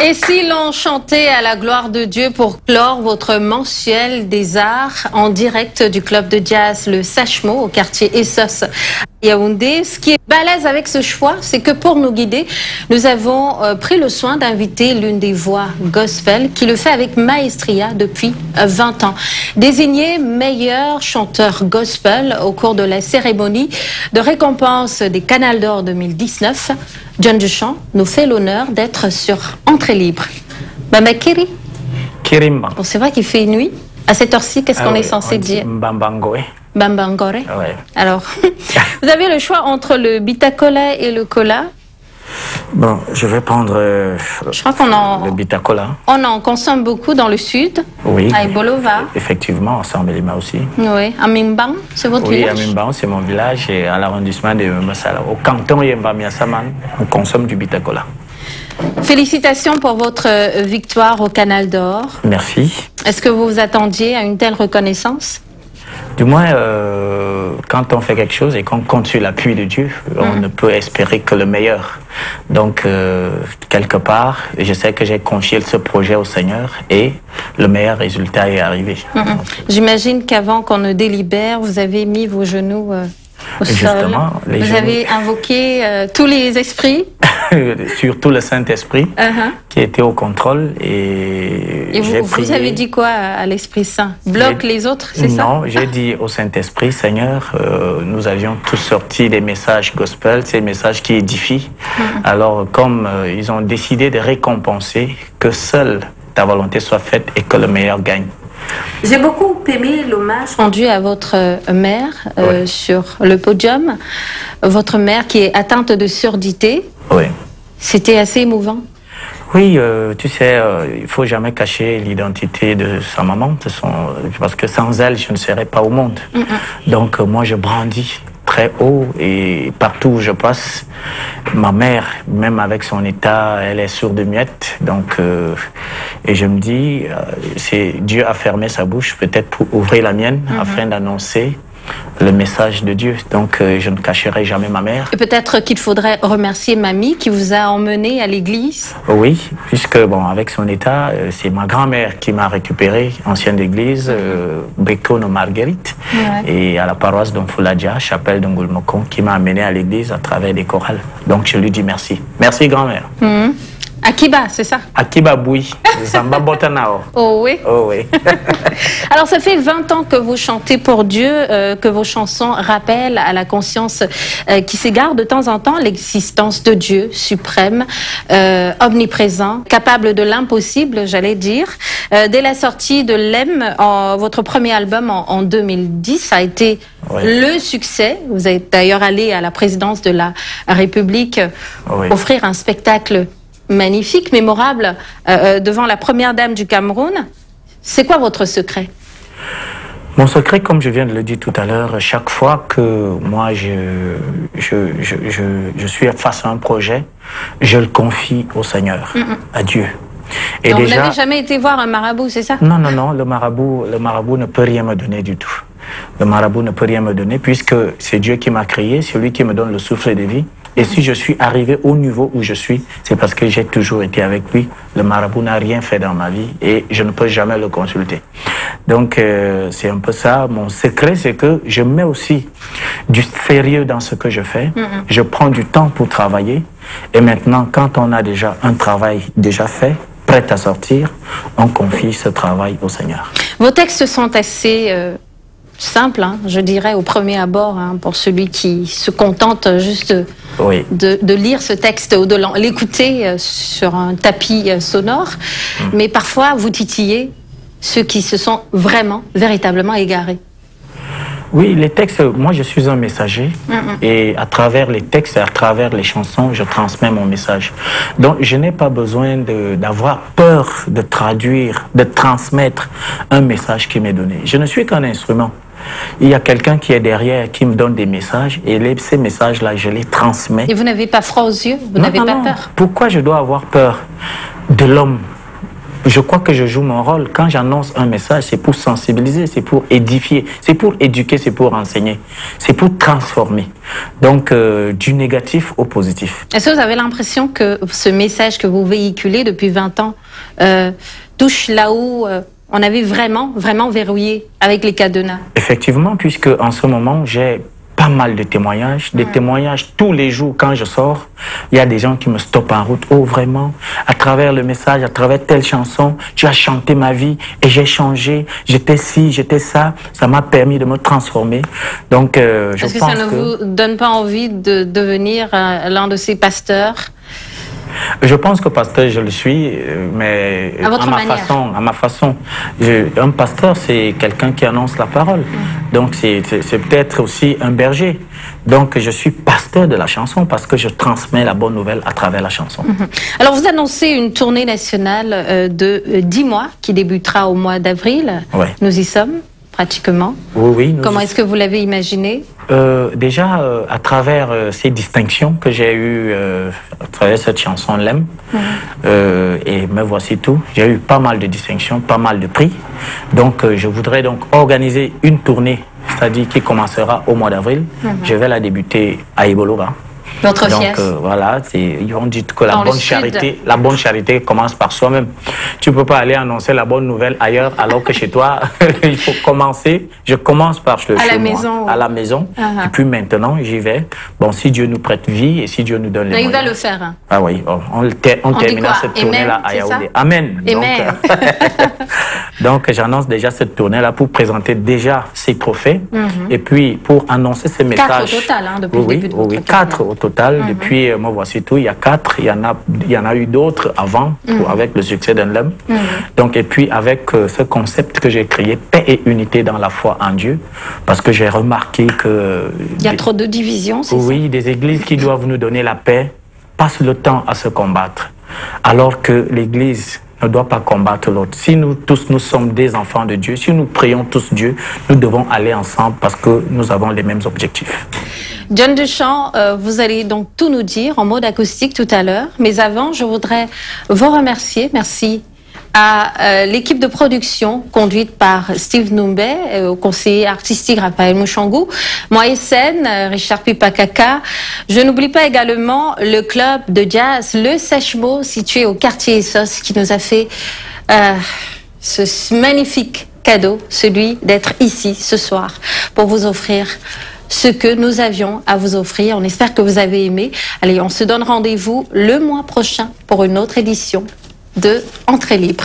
Et si l'on chantait à la gloire de Dieu pour clore votre mensuel des arts en direct du club de jazz Le Sachemo au quartier Essos Yaoundé. Ce qui est balèze avec ce choix, c'est que pour nous guider, nous avons pris le soin d'inviter l'une des voix gospel qui le fait avec maestria depuis 20 ans. Désigné meilleur chanteur gospel au cours de la cérémonie de récompense des Canals d'Or 2019, John Duchamp nous fait l'honneur d'être sur Entrée Libre. Bamba Kiri. Kirimba. Bon, c'est vrai qu'il fait nuit. À cette heure-ci, qu'est-ce qu'on est censé dire? Mbambangoe. Bambangore. Ouais. Alors, vous avez le choix entre le bitacola et le cola. Bon, je vais prendre Je crois qu'on le bitacola. on en consomme beaucoup dans le sud. Oui. À Bolova. Effectivement, à Sambelima aussi. Oui. À Mimbang, c'est votre Oui, village? à Mimbang, c'est mon village et à l'arrondissement de Massala. Au canton Yembamiasaman, on consomme du bitacola. Félicitations pour votre victoire au Canal d'Or. Merci. Est-ce que vous vous attendiez à une telle reconnaissance? Du moins, quand on fait quelque chose et qu'on compte sur l'appui de Dieu, on ne peut espérer que le meilleur. Donc, quelque part, je sais que j'ai confié ce projet au Seigneur et le meilleur résultat est arrivé. J'imagine qu'avant qu'on ne délibère, vous avez mis vos genoux au sol. Justement, les vous genoux. avez invoqué tous les esprits. Surtout le Saint-Esprit qui était au contrôle Et j'ai vous avez dit quoi à l'Esprit Saint? Bloque les autres, c'est ça? Non, j'ai dit au Saint-Esprit, Seigneur, nous avions tous sorti des messages gospel, ces messages qui édifient. Alors, comme ils ont décidé de récompenser, que seule ta volonté soit faite et que le meilleur gagne. J'ai beaucoup aimé l'hommage rendu à votre mère sur le podium. Votre mère qui est atteinte de surdité. Oui. C'était assez émouvant. Oui, tu sais, il faut jamais cacher l'identité de sa maman, parce que sans elle, je ne serais pas au monde. Donc, moi, je brandis très haut et partout où je passe, ma mère, même avec son état, elle est sourde-muette. Donc, et je me dis, c'est Dieu a fermé sa bouche, peut-être pour ouvrir la mienne, afin d'annoncer le message de Dieu. Donc, je ne cacherai jamais ma mère. Et peut-être qu'il faudrait remercier mamie qui vous a emmené à l'église. Oui, puisque, bon, avec son état, c'est ma grand-mère qui m'a récupéré, ancienne d'église, Bekono Marguerite, et à la paroisse d'Onfouladja, chapelle d'Ongulmokon, qui m'a amené à l'église à travers des chorales. Donc, je lui dis merci. Merci, grand-mère. Akiba, c'est ça? Akiba Boui, Zamba Botanao. Oh oui. Oh oui. Alors, ça fait 20 ans que vous chantez pour Dieu, que vos chansons rappellent à la conscience qui s'égare de temps en temps l'existence de Dieu suprême, omniprésent, capable de l'impossible, j'allais dire. Dès la sortie de l'Em, votre premier album en 2010, ça a été le succès. Vous êtes d'ailleurs allé à la présidence de la République offrir un spectacle magnifique, mémorable, devant la première dame du Cameroun. C'est quoi votre secret? Mon secret, comme je viens de le dire tout à l'heure, chaque fois que moi je suis face à un projet, je le confie au Seigneur, à Dieu. Et donc, déjà, vous n'avez jamais été voir un marabout, c'est ça? Non, non, non, le marabout ne peut rien me donner du tout. Le marabout ne peut rien me donner puisque c'est Dieu qui m'a créé, c'est lui qui me donne le souffle de vie. Et si je suis arrivé au niveau où je suis, c'est parce que j'ai toujours été avec lui. Le marabout n'a rien fait dans ma vie et je ne peux jamais le consulter. Donc, c'est un peu ça. Mon secret, c'est que je mets aussi du sérieux dans ce que je fais. Je prends du temps pour travailler. Et maintenant, quand on a déjà un travail déjà fait, prêt à sortir, on confie ce travail au Seigneur. Vos textes sont assez simples, hein, je dirais, au premier abord, hein, pour celui qui se contente juste de lire ce texte ou de l'écouter sur un tapis sonore. Mais parfois, vous titillez ceux qui se sont vraiment, véritablement égarés. Oui, les textes, moi je suis un messager et à travers les textes et à travers les chansons, je transmets mon message. Donc je n'ai pas besoin d'avoir peur de traduire, de transmettre un message qui m'est donné. Je ne suis qu'un instrument. Il y a quelqu'un qui est derrière, qui me donne des messages et ces messages-là, je les transmets. Et vous n'avez pas froid aux yeux? Vous n'avez pas peur? Pourquoi je dois avoir peur de l'homme? je crois que je joue mon rôle. Quand j'annonce un message, c'est pour sensibiliser, c'est pour édifier, c'est pour éduquer, c'est pour enseigner, c'est pour transformer. Donc, du négatif au positif. Est-ce que vous avez l'impression que ce message que vous véhiculez depuis 20 ans touche là où on avait vraiment verrouillé avec les cadenas? Effectivement, puisque en ce moment, j'ai pas mal de témoignages, des témoignages tous les jours quand je sors. Il y a des gens qui me stoppent en route. Oh, vraiment, à travers le message, à travers telle chanson, tu as chanté ma vie et j'ai changé. J'étais ci, j'étais ça. Ça m'a permis de me transformer. Donc, je pense que... Est-ce que ça ne vous donne pas envie de devenir l'un de ces pasteurs? Je pense que pasteur, je le suis, mais à ma façon. Un pasteur, c'est quelqu'un qui annonce la parole. Donc, c'est peut-être aussi un berger. Donc, je suis pasteur de la chanson parce que je transmets la bonne nouvelle à travers la chanson. Alors, vous annoncez une tournée nationale de 10 mois qui débutera au mois d'avril. Ouais. Nous y sommes, pratiquement. Oui. Comment est-ce que vous l'avez imaginé? Déjà, à travers ces distinctions que j'ai eues à travers cette chanson L'Aime, et Me Voici Tout, j'ai eu pas mal de distinctions, pas mal de prix. Donc, je voudrais donc organiser une tournée, c'est-à-dire qui commencera au mois d'avril. Je vais la débuter à Ibolova. Notre fief. Donc voilà, on dit que la bonne charité commence par soi-même. Tu ne peux pas aller annoncer la bonne nouvelle ailleurs alors que chez toi, il faut commencer. Je commence par chez moi, à la maison. Et puis maintenant, j'y vais. Bon, si Dieu nous prête vie et si Dieu nous donne les moyens. Il va le faire. Hein. Ah oui, on terminera cette tournée-là à Yaoundé. Amen. Amen. Donc j'annonce déjà cette tournée-là pour présenter déjà ces trophées et puis pour annoncer ces messages. 4 au total, hein, depuis le début de votre 4 au total. Depuis Me Voici Tout, il y a 4, il y en a eu d'autres avant, avec le succès d'un L'Aime. Donc, et puis avec ce concept que j'ai créé, paix et unité dans la foi en Dieu, parce que j'ai remarqué que... Il y a trop de divisions, c'est ça? Oui, des églises qui doivent nous donner la paix passent le temps à se combattre, alors que l'église ne doit pas combattre l'autre. Si nous tous, nous sommes des enfants de Dieu, si nous prions tous Dieu, nous devons aller ensemble parce que nous avons les mêmes objectifs. John Deschamps, vous allez donc tout nous dire en mode acoustique tout à l'heure. Mais avant, je voudrais vous remercier. Merci à l'équipe de production conduite par Steve Numbe, au conseiller artistique Raphaël Mouchangou, moi Sen, Richard Pipakaka. Je n'oublie pas également le club de jazz Le Sachmo, situé au quartier Essos, qui nous a fait ce magnifique cadeau, celui d'être ici ce soir pour vous offrir ce que nous avions à vous offrir. On espère que vous avez aimé. Allez, on se donne rendez-vous le mois prochain pour une autre édition de Entrée Libre.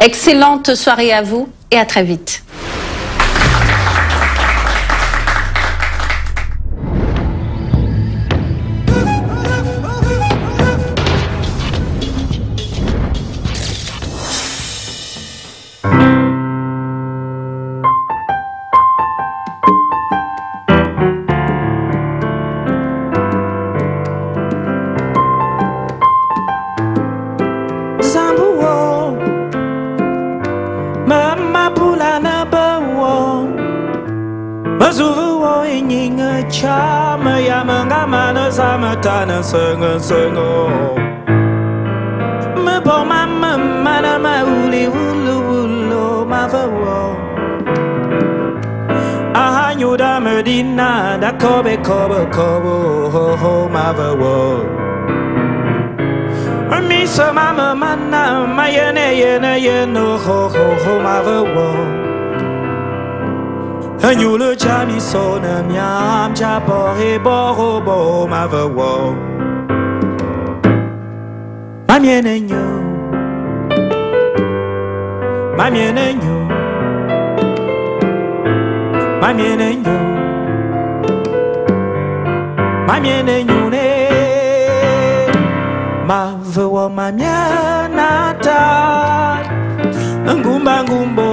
Excellente soirée à vous et à très vite. Me bo mama mana ma uli ulu ma vawo aha nyuda medina da kobe ho ho ma vawo mi so mama mana ma yene ho ma vawo Anyule chami sona miam chapo he bo ma vawo Mamiene nyo Mamiene nyo Mamiene nyo Mamiene nyo ne Mavawa mamiana ta Ngumba ngumbo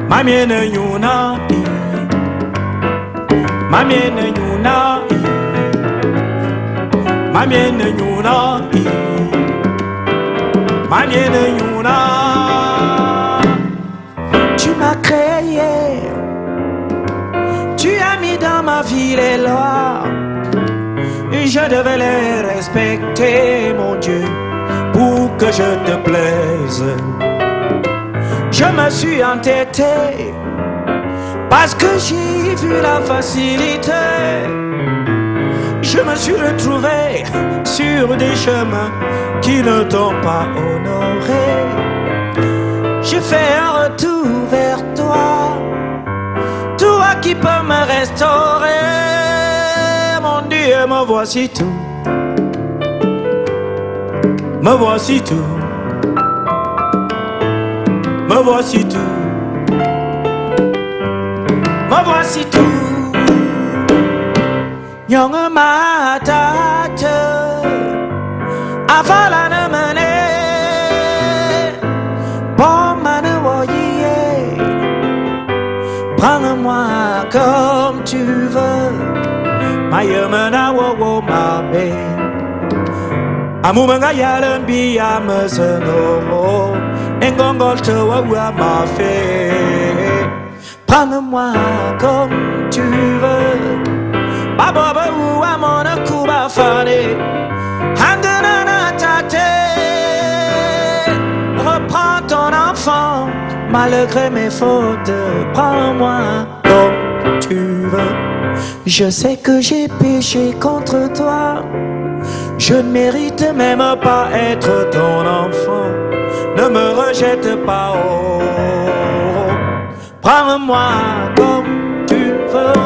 Mamiene nyo na Mamiene nyo na Mamiene nyuna, mamiene nyuna. Tu m'as créé, tu as mis dans ma vie les lois. Je devais les respecter, mon Dieu, pour que je te plaise. Je me suis entêté parce que j'ai vu la facilité. Je me suis retrouvé sur des chemins qui ne t'ont pas honoré. J'ai fait un retour vers toi, toi qui peux me restaurer. Mon Dieu, me voici tout. Me voici tout. Me voici tout. Me voici tout. Young ma tate avala ne mene bon mane voyez. Prends-moi comme tu veux. Ma yemena wo ma be. Amumanga yalen bi ameseno. Engongol te wa ma fe. Prends-moi comme tu veux. Baba ou amona kuba fane. Hanganana tate. Reprends ton enfant malgré mes fautes. Prends-moi comme tu veux. Je sais que j'ai péché contre toi. Je ne mérite même pas être ton enfant. Ne me rejette pas, oh. Prends-moi comme tu veux.